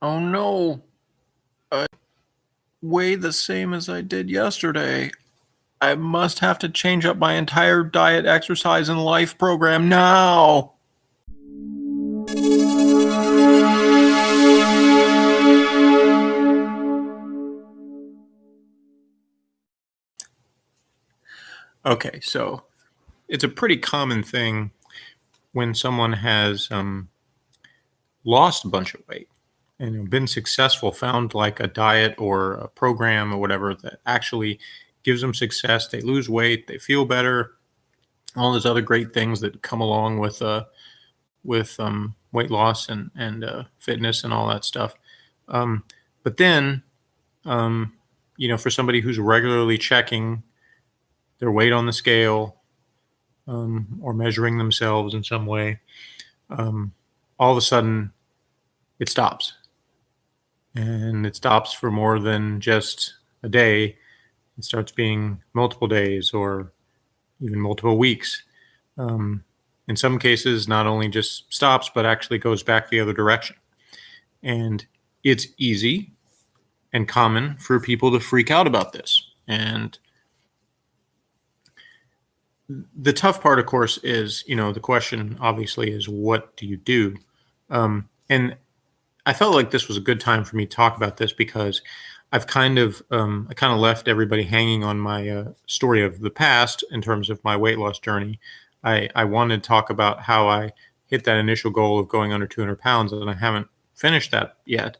Oh no, I weigh the same as I did yesterday. I must have to change up my entire diet, exercise, and life program now. Okay, so it's a pretty common thing when someone has lost a bunch of weight and been successful, found like a diet or a program or whatever that actually gives them success. They lose weight, they feel better, all those other great things that come along with weight loss and fitness and all that stuff. Um, but then, um, for somebody who's regularly checking their weight on the scale or measuring themselves in some way, um, all of a sudden it stops, and it stops for more than just a day. It starts being multiple days or even multiple weeks. Um, in some cases, not only just stops, but actually goes back the other direction. And it's easy and common for people to freak out about this. And the tough part, of course, is, the question obviously is, what do you do? And I felt like this was a good time for me to talk about this because I kind of left everybody hanging on my story of the past in terms of my weight loss journey. I wanted to talk about how I hit that initial goal of going under 200 pounds, and I haven't finished that yet.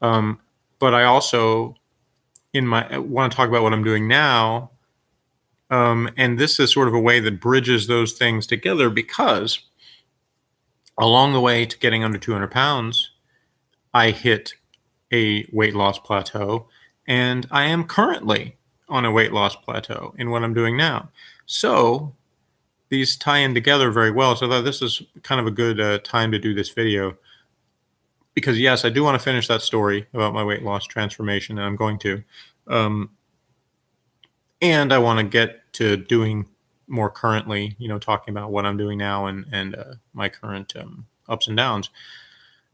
Um, but I also want to talk about what I'm doing now. And this is sort of a way that bridges those things together because along the way to getting under 200 pounds, I hit a weight loss plateau, and I am currently on a weight loss plateau in what I'm doing now. So these tie in together very well. So this is kind of a good time to do this video because, yes, I do want to finish that story about my weight loss transformation, and I'm going to. And I want to get to doing more currently, talking about what I'm doing now and my current ups and downs.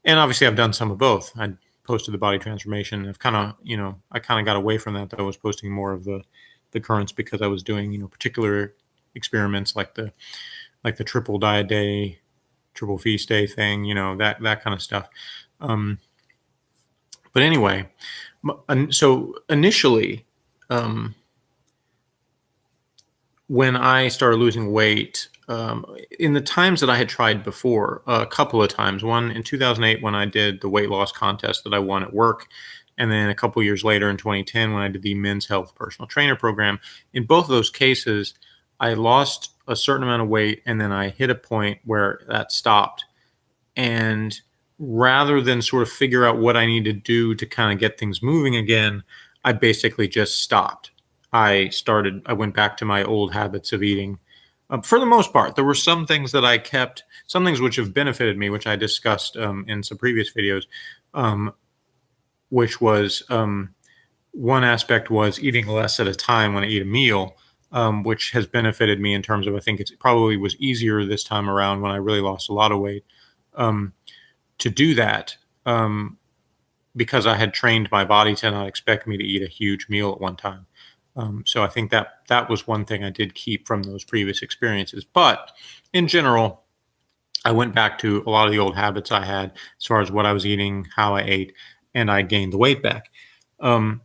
And obviously, I've done some of both. I posted the body transformation. I kind of got away from that. I was posting more of the currents because I was doing, particular experiments like the triple diet day, triple feast day thing, that kind of stuff. But anyway, so initially, when I started losing weight, in the times that I had tried before, a couple of times, one in 2008 when I did the weight loss contest that I won at work, and then a couple years later in 2010 when I did the Men's Health Personal Trainer program. In both of those cases, I lost a certain amount of weight, and then I hit a point where that stopped. And rather than sort of figure out what I need to do to kind of get things moving again, I basically just stopped. I went back to my old habits of eating. For the most part, there were some things that I kept, some things which have benefited me, which I discussed in some previous videos, which was one aspect was eating less at a time when I eat a meal, which has benefited me in terms of, I think it probably was easier this time around when I really lost a lot of weight to do that because I had trained my body to not expect me to eat a huge meal at one time. So I think that was one thing I did keep from those previous experiences. But in general, I went back to a lot of the old habits I had as far as what I was eating, how I ate, and I gained the weight back. And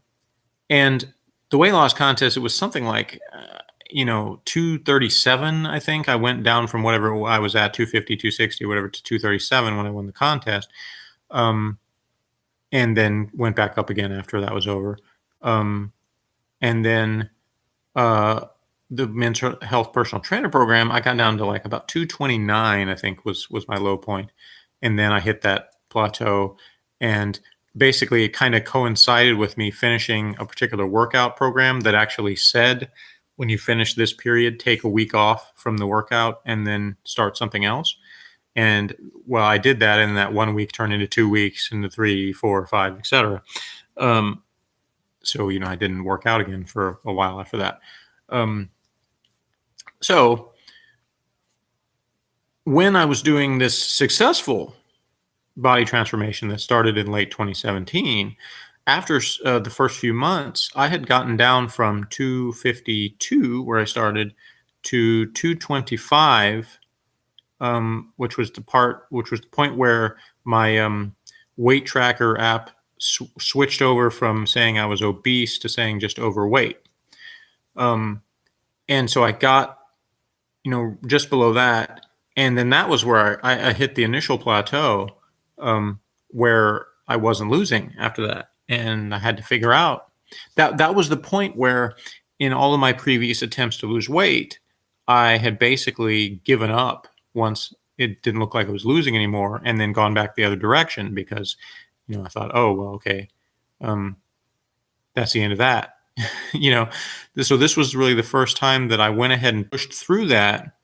the weight loss contest, it was something like, 237, I think. I went down from whatever I was at, 250, 260, whatever, to 237 when I won the contest. And then went back up again after that was over. And then the Men's Health Personal Trainer program, I got down to like about 229, I think was my low point. And then I hit that plateau, and basically it kind of coincided with me finishing a particular workout program that actually said, when you finish this period, take a week off from the workout and then start something else. And well, I did that, and that 1 week turned into 2 weeks, into 3, 4, 5, etc. So, I didn't work out again for a while after that. So when I was doing this successful body transformation that started in late 2017. After the first few months, I had gotten down from 252, where I started, to 225, which was the point where my weight tracker app switched over from saying I was obese to saying just overweight. Um, and so I got, just below that. And then that was where I hit the initial plateau, where I wasn't losing after that. And I had to figure out that was the point where, in all of my previous attempts to lose weight, I had basically given up once it didn't look like I was losing anymore, and then gone back the other direction because, I thought, oh, well, okay, um, that's the end of that. you know, so this was really the first time that I went ahead and pushed through that.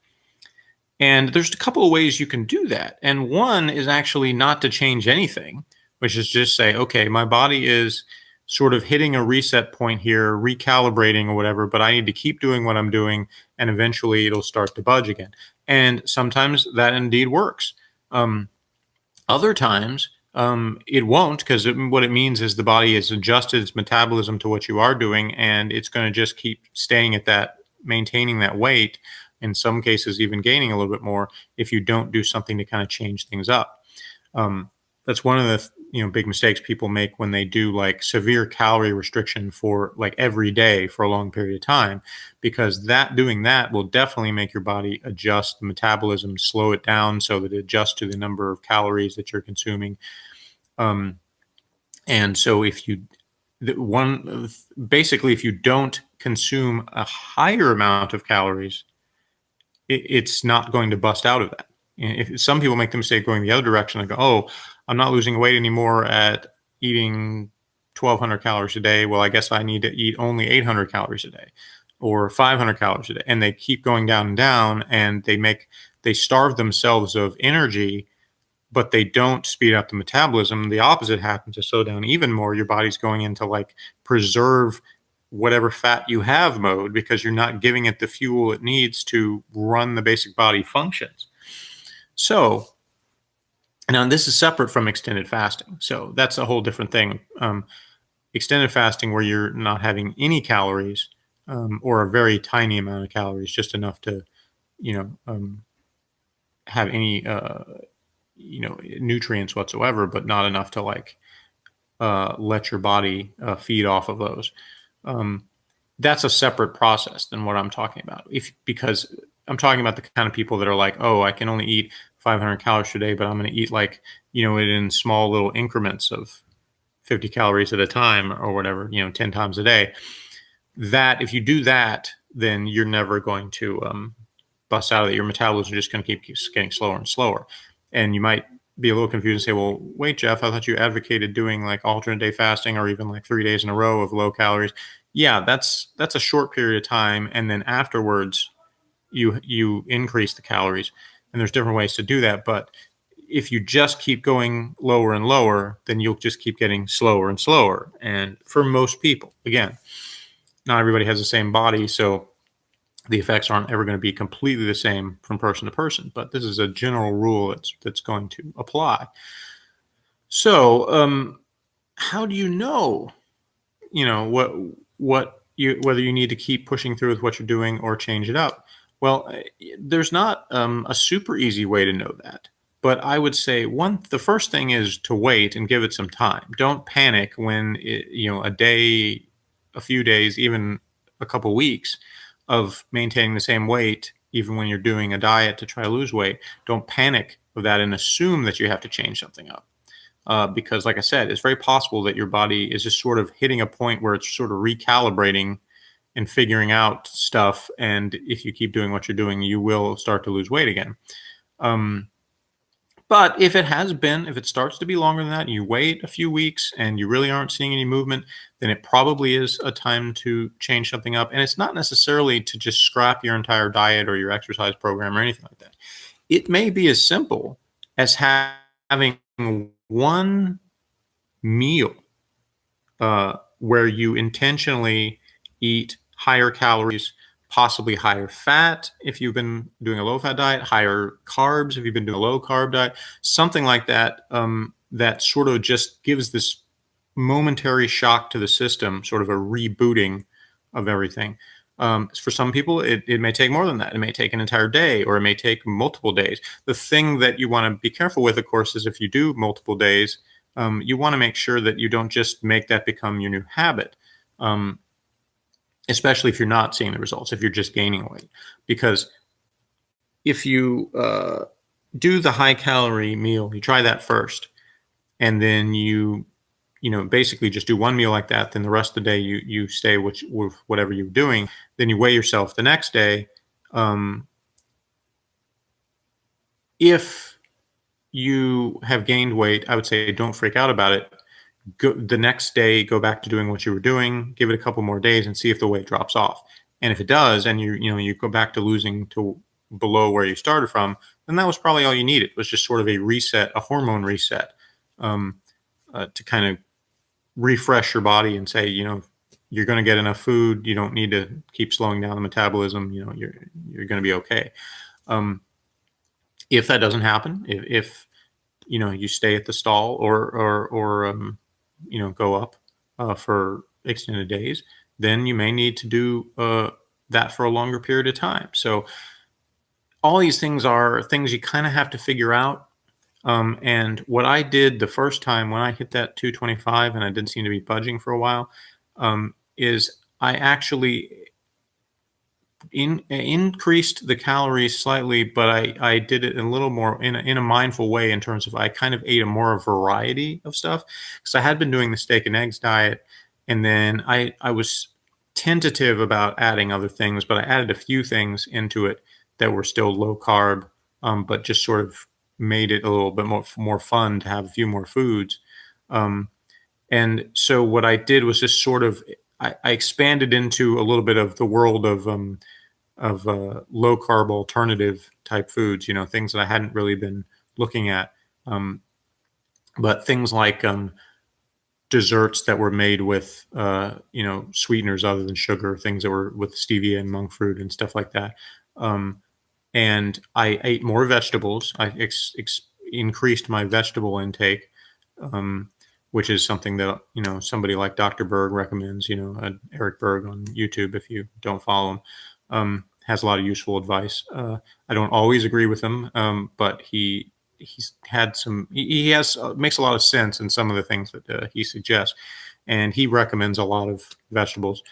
And there's a couple of ways you can do that. And one is actually not to change anything, which is just say, okay, my body is sort of hitting a reset point here, recalibrating or whatever, but I need to keep doing what I'm doing, and eventually it'll start to budge again. And sometimes that indeed works. Other times, it won't, because what it means is the body has adjusted its metabolism to what you are doing, and it's going to just keep staying at that, maintaining that weight, in some cases even gaining a little bit more, if you don't do something to kind of change things up. That's one of the big mistakes people make when they do like severe calorie restriction for like every day for a long period of time, because doing that will definitely make your body adjust the metabolism, slow it down so that it adjusts to the number of calories that you're consuming. And so if you basically, if you don't consume a higher amount of calories, it's not going to bust out of that. If some people make the mistake going the other direction, they go, oh, I'm not losing weight anymore at eating 1,200 calories a day. Well, I guess I need to eat only 800 calories a day or 500 calories a day. And they keep going down and down, and they starve themselves of energy, but they don't speed up the metabolism. The opposite happens, to slow down even more. Your body's going into like preserve whatever fat you have mode, because you're not giving it the fuel it needs to run the basic body functions. So now this is separate from extended fasting. So that's a whole different thing. Extended fasting, where you're not having any calories, or a very tiny amount of calories, just enough to, have any, nutrients whatsoever, but not enough to like let your body feed off of those. That's a separate process than what I'm talking about. Because I'm talking about the kind of people that are like, oh, I can only eat 500 calories a day, but I'm going to eat like, it in small little increments of 50 calories at a time or whatever, 10 times a day. That if you do that, then you're never going to bust out of it. Your metabolism is just going to keep getting slower and slower. And you might be a little confused and say, well, wait, Jeff, I thought you advocated doing like alternate day fasting, or even like 3 days in a row of low calories. Yeah, that's a short period of time. And then afterwards, you increase the calories. And there's different ways to do that. But if you just keep going lower and lower, then you'll just keep getting slower and slower. And for most people, again, not everybody has the same body, so the effects aren't ever going to be completely the same from person to person. But this is a general rule that's going to apply. So, how do you know, whether you need to keep pushing through with what you're doing or change it up? Well, there's not a super easy way to know that. But I would say the first thing is to wait and give it some time. Don't panic when a day, a few days, even a couple weeks of maintaining the same weight, even when you're doing a diet to try to lose weight. Don't panic with that and assume that you have to change something up. Because like I said, it's very possible that your body is just sort of hitting a point where it's sort of recalibrating and figuring out stuff. And if you keep doing what you're doing, you will start to lose weight again. But if it starts to be longer than that, and you wait a few weeks and you really aren't seeing any movement, then it probably is a time to change something up. And it's not necessarily to just scrap your entire diet or your exercise program or anything like that. It may be as simple as having one meal where you intentionally eat higher calories, possibly higher fat if you've been doing a low fat diet, higher carbs if you've been doing a low carb diet, something like that, that sort of just gives this momentary shock to the system, sort of a rebooting of everything. For some people, it may take more than that. It may take an entire day, or it may take multiple days. The thing that you want to be careful with, of course, is if you do multiple days, you want to make sure that you don't just make that become your new habit, especially if you're not seeing the results, if you're just gaining weight. Because if you do the high calorie meal, you try that first, and then you basically just do one meal like that, then the rest of the day you stay with whatever you're doing, then you weigh yourself the next day. If you have gained weight, I would say don't freak out about it. The next day, go back to doing what you were doing, give it a couple more days and see if the weight drops off. And if it does, and you go back to losing to below where you started from, then that was probably all you needed. It was just sort of a reset, a hormone reset, to kind of refresh your body and say, you're going to get enough food. You don't need to keep slowing down the metabolism. You're going to be okay. If that doesn't happen, if you stay at the stall or go up for extended days, then you may need to do that for a longer period of time. So all these things are things you kind of have to figure out. And what I did the first time when I hit that 225 and I didn't seem to be budging for a while, is I actually increased the calories slightly, but I did it a little more in a mindful way, in terms of I kind of ate a more variety of stuff, because I had been doing the steak and eggs diet, and then I was tentative about adding other things, but I added a few things into it that were still low carb, but just sort of made it a little bit more fun to have a few more foods. And so what I did was just sort of I expanded into a little bit of the world of low carb alternative type foods, things that I hadn't really been looking at. But things like desserts that were made with sweeteners other than sugar, things that were with stevia and monk fruit and stuff like that. And I ate more vegetables. I increased my vegetable intake, which is something that somebody like Dr. Berg recommends. Eric Berg on YouTube, if you don't follow him, has a lot of useful advice. I don't always agree with him, but he's had some. He has makes a lot of sense in some of the things that he suggests, and he recommends a lot of vegetables,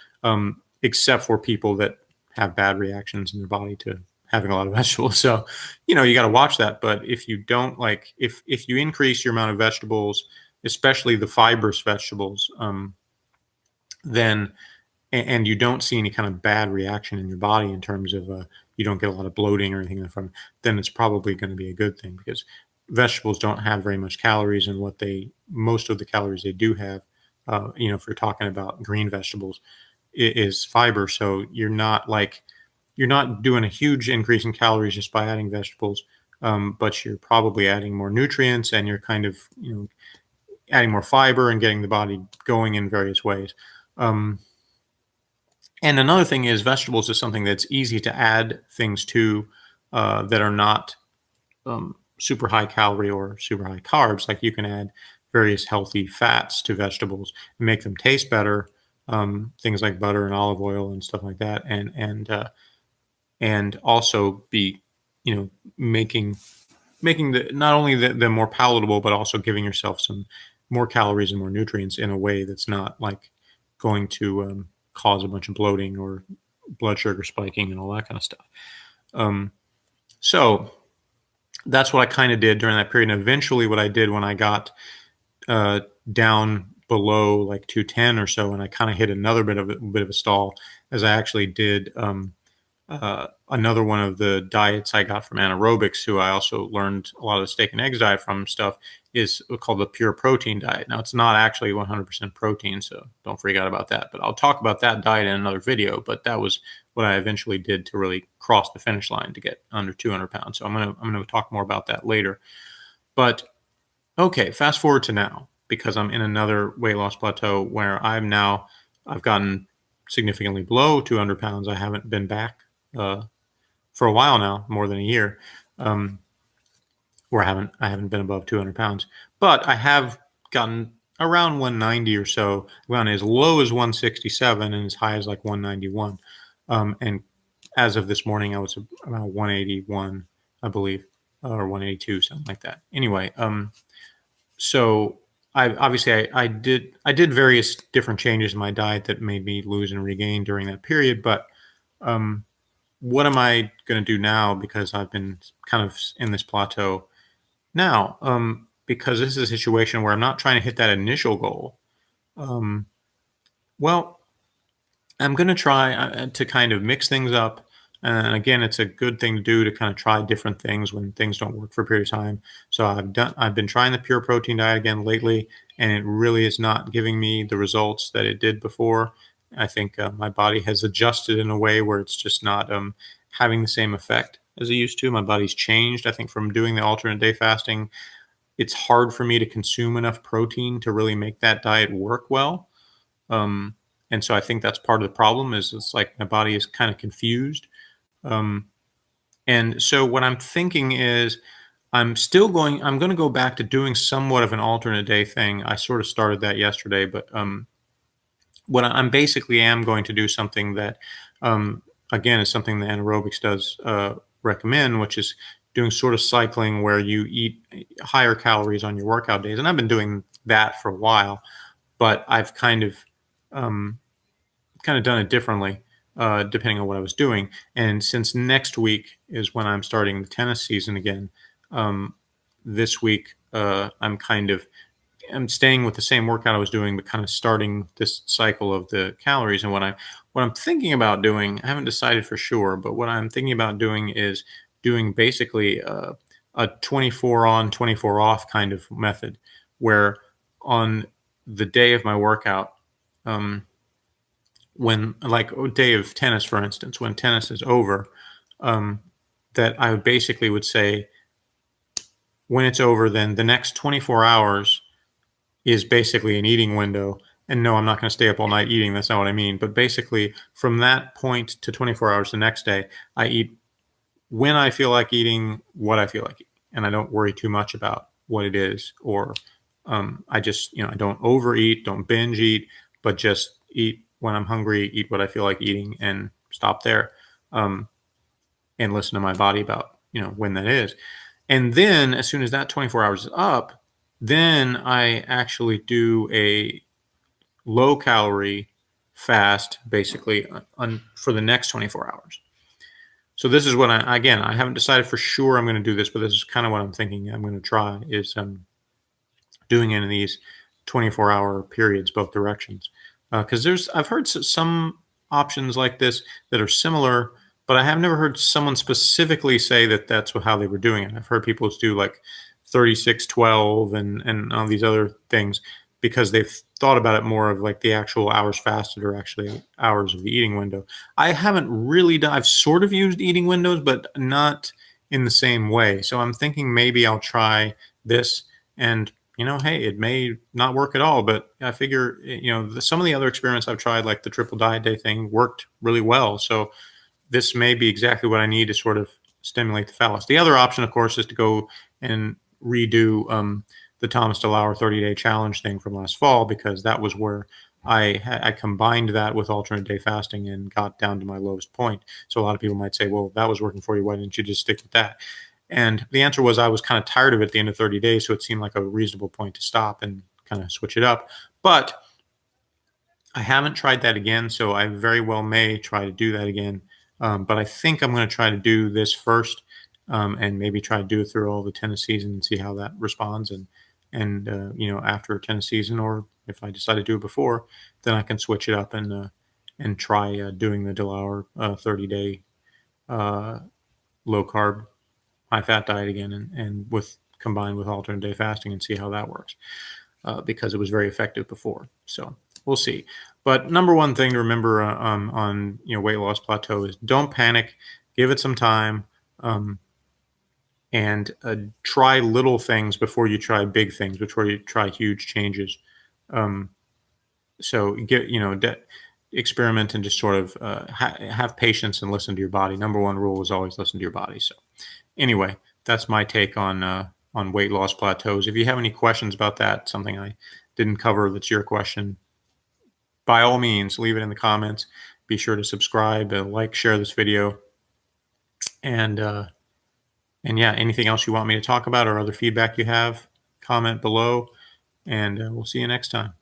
except for people that have bad reactions in their body to having a lot of vegetables. So, you got to watch that. But if you don't if you increase your amount of vegetables, especially the fibrous vegetables, then, and you don't see any kind of bad reaction in your body in terms of you don't get a lot of bloating or anything from, then it's probably going to be a good thing, because vegetables don't have very much calories, and most of the calories they do have, if you're talking about green vegetables, is fiber. So you're not doing a huge increase in calories just by adding vegetables, but you're probably adding more nutrients, and you're kind of adding more fiber and getting the body going in various ways. And another thing is, vegetables is something that's easy to add things to that are not super high calorie or super high carbs. Like, you can add various healthy fats to vegetables and make them taste better. Things like butter and olive oil and stuff like that, and also be making not only them more palatable, but also giving yourself some more calories and more nutrients in a way that's not like going to cause a bunch of bloating or blood sugar spiking and all that kind of stuff. So that's what I kind of did during that period. And eventually what I did when I got down below like 210 or so, and I kind of hit another bit of a stall, as I actually did another one of the diets I got from anaerobics, who I also learned a lot of the steak and eggs diet from, stuff is called the pure protein diet. Now, it's not actually 100% protein, so don't freak out about that, but I'll talk about that diet in another video. But that was what I eventually did to really cross the finish line to get under 200 pounds. So I'm going to talk more about that later. But okay, fast forward to now, because I'm in another weight loss plateau where I've gotten significantly below 200 pounds. I haven't been back uh, for a while now, more than a year, um, where I haven't been above 200 pounds. But I have gotten around 190 or so, gone as low as 167 and as high as like 191. And as of this morning, I was about 181, I believe, or 182, something like that. Anyway, so I did various different changes in my diet that made me lose and regain during that period. But um, what am I going to do now? Because I've been kind of in this plateau now. Because this is a situation where I'm not trying to hit that initial goal. Um, well, I'm going to try to kind of mix things up. And again, it's a good thing to do to kind of try different things when things don't work for a period of time. So I've been trying the pure protein diet again lately, and it really is not giving me the results that it did before. I think my body has adjusted in a way where it's just not having the same effect as it used to. My body's changed. I think from doing the alternate day fasting, it's hard for me to consume enough protein to really make that diet work well. Um, and so I think that's part of the problem is it's like my body is kind of confused. Um, and so what I'm thinking is I'm going to go back to doing somewhat of an alternate day thing. I sort of started that yesterday, but what I'm basically am going to do something that, um, again, is something that anaerobics does recommend, which is doing sort of cycling where you eat higher calories on your workout days. And I've been doing that for a while, but I've um, kind of done it differently depending on what I was doing. And since next week is when I'm starting the tennis season again, um, this week I'm staying with the same workout I was doing, but kind of starting this cycle of the calories. And what I'm thinking about doing, I haven't decided for sure, but what I'm thinking about doing is doing basically a 24 on, 24 off kind of method, where on the day of my workout, um, when like a day of tennis, for instance, when tennis is over, um, that I would basically would say when it's over, then the next 24 hours is basically an eating window. And no, I'm not going to stay up all night eating. That's not what I mean. But basically, from that point to 24 hours the next day, I eat when I feel like eating, what I feel like eating. And I don't worry too much about what it is. Or I just, I don't overeat, don't binge eat, but just eat when I'm hungry, eat what I feel like eating, and stop there. Um, and listen to my body about, when that is. And then as soon as that 24 hours is up, then I actually do a low calorie fast basically for the next 24 hours. So this is what I haven't decided for sure I'm going to do this, but this is kind of what I'm thinking I'm going to try is doing it in these 24-hour periods, both directions. Because I've heard some options like this that are similar, but I have never heard someone specifically say that that's how they were doing it. I've heard people do like 36-12 and all these other things because they've thought about it more of like the actual hours fasted or actually hours of the eating window. I haven't really done, I've sort of used eating windows, but not in the same way. So I'm thinking maybe I'll try this and hey, it may not work at all, but I figure, some of the other experiments I've tried, like the triple diet day thing, worked really well. So this may be exactly what I need to sort of stimulate the phallus. The other option, of course, is to go and redo the Thomas DeLauer 30-day challenge thing from last fall, because that was where I combined that with alternate day fasting and got down to my lowest point. So a lot of people might say, well, that was working for you. Why didn't you just stick with that? And the answer was I was kind of tired of it at the end of 30 days. So it seemed like a reasonable point to stop and kind of switch it up. But I haven't tried that again. So I very well may try to do that again. But I think I'm going to try to do this first and maybe try to do it through all the tennis season and see how that responds. And after a tennis season, or if I decide to do it before, then I can switch it up and try doing the DeLauer 30-day low carb high fat diet again and with combined with alternate day fasting and see how that works because it was very effective before. So we'll see. But number one thing to remember on weight loss plateau is don't panic, give it some time, and try little things before you try big things, before you try huge changes. So experiment and just sort of have patience and listen to your body. Number one rule is always listen to your body. So anyway, that's my take on weight loss plateaus. If you have any questions about that, something I didn't cover that's your question, by all means, leave it in the comments. Be sure to subscribe, like, share this video, and yeah, anything else you want me to talk about or other feedback you have, comment below, and we'll see you next time.